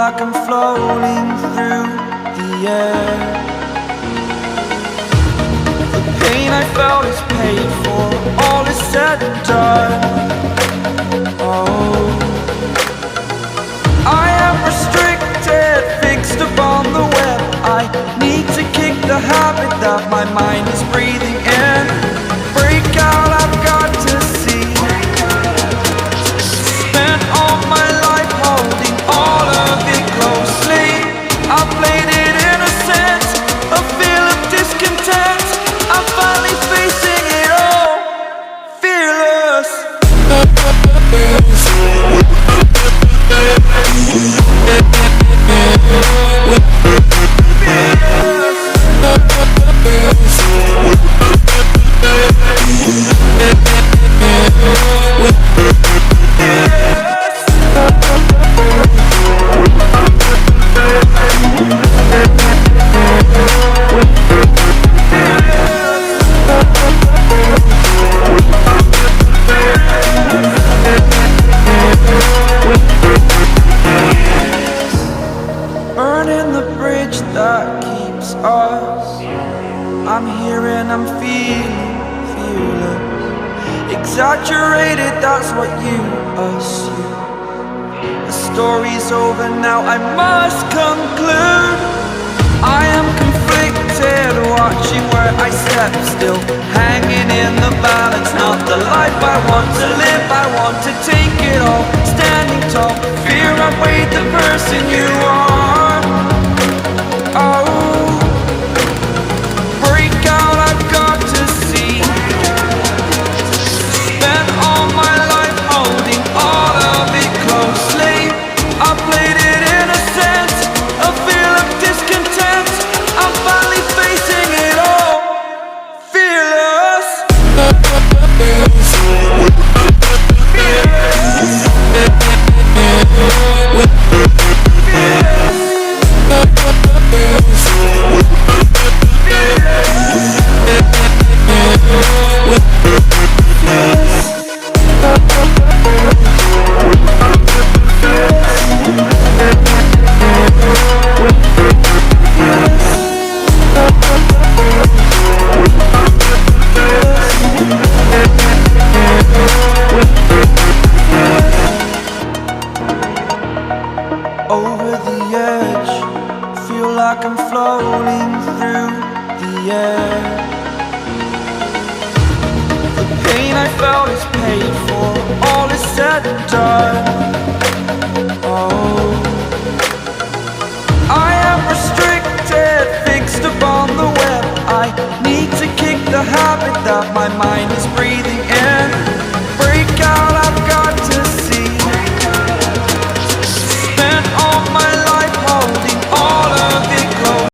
like I'm floating through the air. The pain I felt is paid for, all is said and done. Oh, I am restricted, fixed upon the web. I need to kick the habit that my mind is breathing in. Break out, I've got to see. Spent all my life holding all of it closely. I played it innocent, a feel of discontent. I'm finally facing it all, fearless. Burning the bridge that keeps us. I'm here and I'm feeling fearless. Exaggerated, that's what you assume. The story's over now, I must conclude. I am conflicted, watching where I step still, hanging in the balance. Not the life I want to live, I want to take it all. Standing tall, fear I've weighed the person you are. Oh, break out, I've got to see. Spent all my life holding all of it closely. I played it innocent, a feel of discontent. I'm finally facing it all, fearless. Over the edge, feel like I'm floating through the air. The pain I felt is paid for, all is said and done.